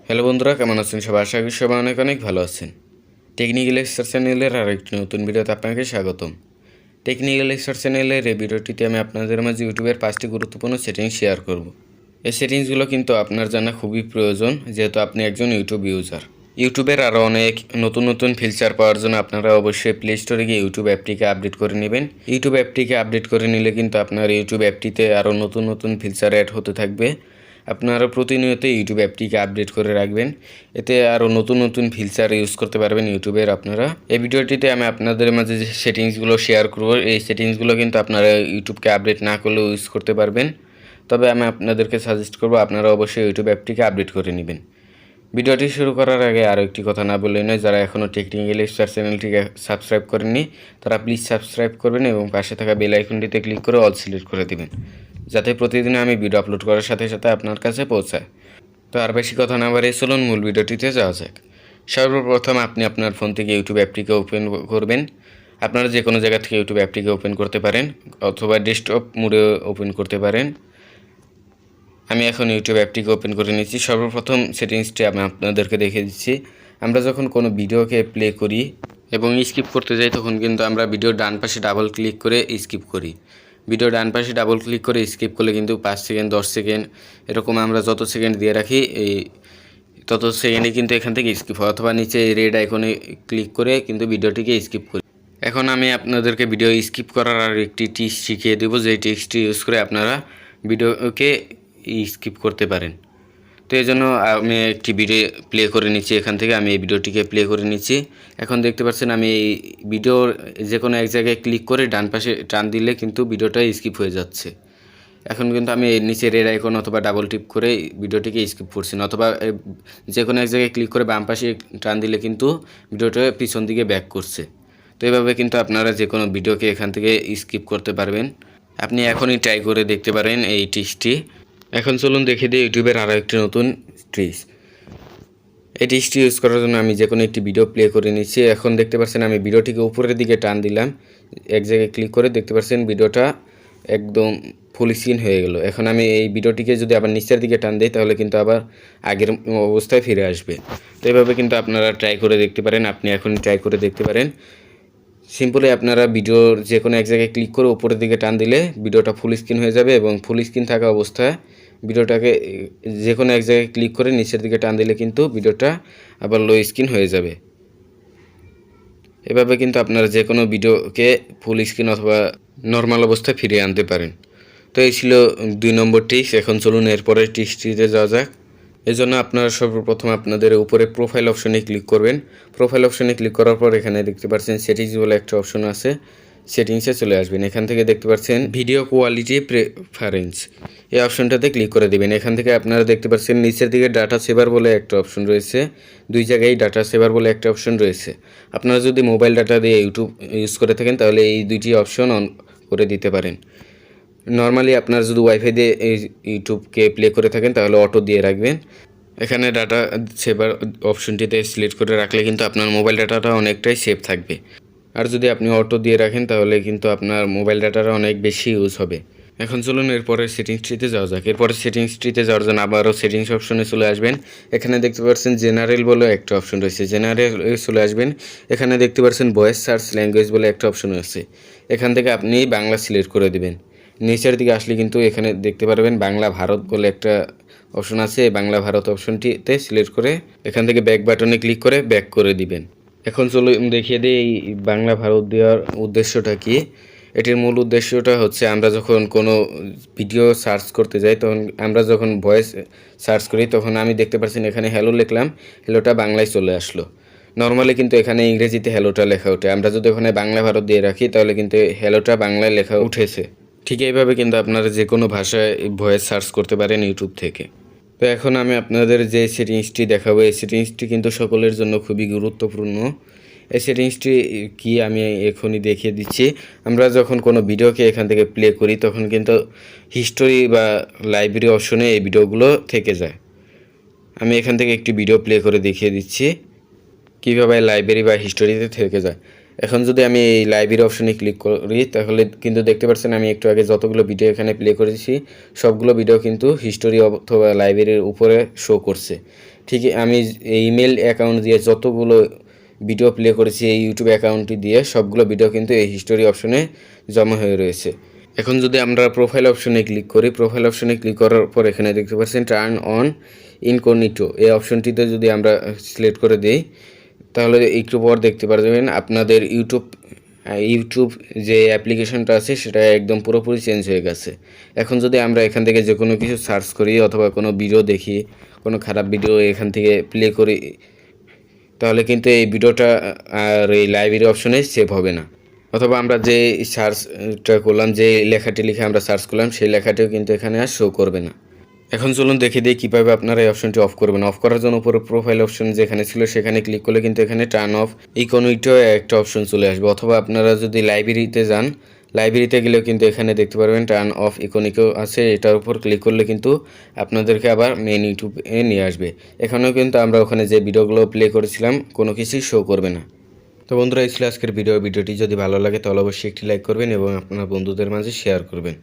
Hello বন্ধুরা, কেমন আছেন সবাই? আশা করি সবাই অনেক অনেক ভালো আছেন। টেকনিক্যাল এক্সপার্ট চ্যানেলের আরেকটি নতুন ভিডিওতে আপনাকে স্বাগতম। টেকনিক্যাল এক্সপার্ট চ্যানেলের এই ভিডিওটিতে আমি আপনাদের মাঝে ইউটিউবের 5টি গুরুত্বপূর্ণ সেটিংস শেয়ার করব। এই সেটিংসগুলো কিন্তু আপনার জানা খুবই প্রয়োজন, যেহেতু আপনি একজন ইউটিউব ইউজার। ইউটিউবের আরও অনেক নতুন নতুন ফিচার পাওয়ার জন্য আপনারা অবশ্যই প্লে স্টোরে গিয়ে ইউটিউব অ্যাপটিকে আপডেট করে নেবেন। ইউটিউব অ্যাপটিকে আপডেট করে নিলে কিন্তু আপনার ইউটিউব অ্যাপটিতে আরও নতুন নতুন ফিচার অ্যাড হতে থাকবে। আপনারা প্রতিনিয়ত ইউটিউব অ্যাপটিকে আপডেট করে রাখবেন, এতে আরও নতুন নতুন ফিচার ইউজ করতে পারবেন ইউটিউবের আপনারা। এই ভিডিওটিতে আমি আপনাদের মাঝে যে সেটিংসগুলো শেয়ার করব, এই সেটিংসগুলো কিন্তু আপনারা ইউটিউবকে আপডেট না করলেও ইউজ করতে পারবেন। তবে আমি আপনাদেরকে সাজেস্ট করব আপনারা অবশ্যই ইউটিউব অ্যাপটিকে আপডেট করে নেবেন। ভিডিওটি শুরু করার আগে আরও একটি কথা না বললেই নয়, যারা এখনও টেকনিক্যাল এক্সপার্ট চ্যানেলটিকে সাবস্ক্রাইব করেননি তারা প্লিজ সাবস্ক্রাইব করবেন এবং পাশে থাকা বেল আইকনটিতে ক্লিক করে অল সিলেক্ট করে দেবেন, যাতে প্রতিদিন আমি ভিডিও আপলোড করার সাথে সাথে আপনার কাছে পৌঁছায়। তো আর বেশি কথা না বাড়িয়ে চলুন মূল ভিডিওটিতে যাওয়া যাক। সর্বপ্রথম আপনি আপনার ফোন থেকে ইউটিউব অ্যাপটিকে ওপেন করবেন। আপনারা যে কোনো জায়গা থেকে ইউটিউব অ্যাপটিকে ওপেন করতে পারেন অথবা ডেস্কটপ মোডে ওপেন করতে পারেন। আমি এখন ইউটিউব অ্যাপটিকে ওপেন করে নিচ্ছি। সর্বপ্রথম সেটিংসটি আমি আপনাদেরকে দেখিয়ে দিচ্ছি। আমরা যখন কোনো ভিডিওকে প্লে করি এবং স্কিপ করতে যাই, তখন কিন্তু আমরা ভিডিওর ডান পাশে ডাবল ক্লিক করে স্কিপ করি। ভিডিও ডান পাশে ডাবল ক্লিক করে স্কিপ করলে কিন্তু 5 সেকেন্ড 10 সেকেন্ড এরকম আমরা যত সেকেন্ড দিয়ে রাখি এই তত সেকেন্ডে কিন্তু এখান থেকে স্কিপ হয়, অথবা নিচে রেড আইকনে ক্লিক করে কিন্তু ভিডিওটিকে স্কিপ করি। এখন আমি আপনাদেরকে ভিডিও স্কিপ করার আর একটি টিপস শিখিয়ে দেবো, যে টিপসটি ইউজ করে আপনারা ভিডিওকে স্কিপ করতে পারেন। তো এই জন্য আমি একটি ভিডিও প্লে করে নিচ্ছি। এখান থেকে আমি এই ভিডিওটিকে প্লে করে নিচ্ছি। এখন দেখতে পাচ্ছেন আমি এই ভিডিওর যে কোনো এক জায়গায় ক্লিক করে ডান পাশে টান দিলে কিন্তু ভিডিওটা স্কিপ হয়ে যাচ্ছে। এখন কিন্তু আমি নিচে রেড আইকন অথবা ডাবল টিপ করে ভিডিওটিকে স্কিপ করছি না, অথবা যে কোনো এক জায়গায় ক্লিক করে বাম পাশে টান দিলে কিন্তু ভিডিওটা পিছন দিকে ব্যাক করছে। তো এইভাবে কিন্তু আপনারা যে কোনো ভিডিওকে এখান থেকে স্কিপ করতে পারবেন। আপনি এখনই ট্রাই করে দেখতে পারেন এই টিপসটি। এখন চলুন দেখে দিই ইউটিউবের আরও একটি নতুন ট্রিক্স। এই টিপসটি ইউজ করার জন্য আমি যে কোনো একটি ভিডিও প্লে করে নিচ্ছি। এখন দেখতে পাচ্ছেন আমি ভিডিওটিকে উপরের দিকে টান দিলাম, এক জায়গায় ক্লিক করে দেখতে পাচ্ছেন ভিডিওটা একদম ফুল স্ক্রিন হয়ে গেল। এখন আমি এই ভিডিওটিকে যদি আবার নিচের দিকে টান দিই তাহলে কিন্তু আবার আগের অবস্থায় ফিরে আসবে। তো এইভাবে কিন্তু আপনারা ট্রাই করে দেখতে পারেন। আপনি এখন ট্রাই করে দেখতে পারেন। সিম্পলি আপনারা ভিডিওর যে কোনো এক জায়গায় ক্লিক করে উপরের দিকে টান দিলে ভিডিওটা ফুল স্ক্রিন হয়ে যাবে, এবং ফুল স্ক্রিন থাকা অবস্থায় ভিডিওটাকে যে কোনো এক জায়গায় ক্লিক করে নিচের দিকে টান দিলে কিন্তু ভিডিওটা আবার লো স্ক্রিন হয়ে যাবে। এভাবে কিন্তু আপনারা যে কোনো ভিডিওকে ফুল স্ক্রিন অথবা নর্মাল অবস্থায় ফিরিয়ে আনতে পারেন। তো এই ছিল 2 নম্বর টিপস। এখন চলুন এরপরের টিপসটিতে যাওয়া যাক। এই জন্য আপনারা সর্বপ্রথম আপনাদের উপরে প্রোফাইল অপশনে ক্লিক করবেন। প্রোফাইল অপশনে ক্লিক করার পর এখানে দেখতে পাচ্ছেন সেটিংস বলে একটা অপশন আছে, সেটিংসে চলে আসবেন। এখান থেকে দেখতে পাচ্ছেন ভিডিও কোয়ালিটি প্রেফারেন্স, এই অপশনটাতে ক্লিক করে দেবেন। এখান থেকে আপনারা দেখতে পাচ্ছেন নিচের দিকে ডাটা সেভার বলে একটা অপশন রয়েছে, 2 জায়গায় ডাটা সেভার বলে একটা অপশন রয়েছে। আপনারা যদি মোবাইল ডাটা দিয়ে ইউটিউব ইউজ করে থাকেন তাহলে এই 2টি অপশন অন করে দিতে পারেন। নর্মালি আপনারা যদি ওয়াইফাই দিয়ে ইউটিউবকে প্লে করে থাকেন তাহলে অটো দিয়ে রাখবেন। এখানে ডাটা সেভার অপশনটিতে সিলেক্ট করে রাখলে কিন্তু আপনার মোবাইল ডাটাটা অনেকটাই সেভ থাকবে। আর যদি আপনি অটো দিয়ে রাখেন তাহলে কিন্তু আপনার মোবাইল ডাটাটা অনেক বেশি ইউজ হবে। এখন চলুন এরপরে সেটিংসটিতে যাওয়া যাক। এরপরে সেটিংসটিতে যাওয়ার জন্য আবারও সেটিংস অপশনে চলে আসবেন। এখানে দেখতে পাচ্ছেন জেনারেল বলে একটা অপশন রয়েছে, জেনারেল চলে আসবেন। এখানে দেখতে পাচ্ছেন ভয়েস সার্চ ল্যাঙ্গুয়েজ বলে একটা অপশন আছে, এখান থেকে আপনি বাংলা সিলেক্ট করে দেবেন। নিচের দিকে আসলে কিন্তু এখানে দেখতে পারবেন বাংলা ভারত বলে একটা অপশন আছে, বাংলা ভারত অপশনটিতে সিলেক্ট করে এখান থেকে ব্যাক বাটনে ক্লিক করে ব্যাক করে দিবেন। এখন চলুন দেখিয়ে দিই এই বাংলা ভারত দেওয়ার উদ্দেশ্যটা কি। এটির মূল উদ্দেশ্যটা হচ্ছে আমরা যখন কোনো ভিডিও সার্চ করতে যাই, তখন আমরা যখন ভয়েস সার্চ করি তখন আমি দেখতে পাচ্ছি এখানে হ্যালো লিখলাম, হ্যালোটা বাংলায় চলে আসলো। নর্মালি কিন্তু এখানে ইংরেজিতে হ্যালোটা লেখা ওঠে, আমরা যদি ওখানে বাংলা ভারত দিয়ে রাখি তাহলে কিন্তু হ্যালোটা বাংলায় লেখা উঠেছে। ঠিক এইভাবে কিন্তু আপনারা যে কোনো ভাষায় ভয়েস সার্চ করতে পারেন ইউটিউব থেকে। তো এখন আমি আপনাদের যে সেটিংসটি দেখাবো, এই সেটিংসটি কিন্তু সকলের জন্য খুবই গুরুত্বপূর্ণ। এই সেটিংসটি কি আমি এখনই দেখিয়ে দিচ্ছি। আমরা যখন কোনো ভিডিওকে এখান থেকে প্লে করি তখন কিন্তু হিস্টোরি বা লাইব্রেরি অপশনে এই ভিডিওগুলো থেকে যায়। আমি এখান থেকে একটি ভিডিও প্লে করে দেখিয়ে দিচ্ছি কীভাবে লাইব্রেরি বা হিস্টোরিতে থেকে যায়। এখন যদি আমি এই লাইব্রেরি অপশনে ক্লিক করি তাহলে কিন্তু দেখতে পাচ্ছেন আমি একটু আগে যতগুলো ভিডিও এখানে প্লে করেছি সবগুলো ভিডিও কিন্তু হিস্টোরি অথবা লাইব্রেরির উপরে শো করছে। ঠিক আমি ইমেল অ্যাকাউন্ট দিয়ে যতগুলো ভিডিও প্লে করেছি এই ইউটিউব অ্যাকাউন্টটি দিয়ে সবগুলো ভিডিও কিন্তু এই হিস্টোরি অপশনে জমা হয়ে রয়েছে। এখন যদি আমরা প্রোফাইল অপশনে ক্লিক করি, প্রোফাইল অপশনে ক্লিক করার পর এখানে দেখতে পাচ্ছেন টার্ন অন ইনকগনিটো এই অপশনটিতে যদি আমরা সিলেক্ট করে দিই তাহলে একটু পর দেখতে পারবেন আপনাদের ইউটিউব যে অ্যাপ্লিকেশনটা আছে সেটা একদম পুরোপুরি চেঞ্জ হয়ে গেছে। এখন যদি আমরা এখান থেকে যে কোনো কিছু সার্চ করি অথবা কোনো ভিডিও দেখি, কোনো খারাপ ভিডিও এখান থেকে প্লে করি তাহলে কিন্তু এই ভিডিওটা আর এই লাইব্রেরি অপশনে সেভ হবে না, অথবা আমরা যে সার্চটা করলাম, যে লেখাটি লিখে আমরা সার্চ করলাম সেই লেখাটিও কিন্তু এখানে আর শো করবে না। এখন চলুন দেখে দিই কীভাবে আপনারা এই অপশনটি অফ করবেন। অফ করার জন্য উপরে প্রোফাইল অপশন যেখানে ছিল সেখানে ক্লিক করলে কিন্তু এখানে টার্ন অফ ইকোনমিকও একটা অপশন চলে আসবে, অথবা আপনারা যদি লাইব্রেরিতে যান, লাইব্রেরিতে গেলেও কিন্তু এখানে দেখতে পারবেন টার্ন অফ ইকোনমিকও আছে, এটার উপর ক্লিক করলে কিন্তু আপনাদেরকে আবার মেন ইউটিউবে নিয়ে আসবে। এখানেও কিন্তু আমরা ওখানে যে ভিডিওগুলো প্লে করেছিলাম কোনো কিছুই শো করবে না। তো বন্ধুরা, এই ছিল আজকের ভিডিওটি যদি ভালো লাগে তাহলে অবশ্যই একটি লাইক করবেন এবং আপনার বন্ধুদের মাঝে শেয়ার করবেন।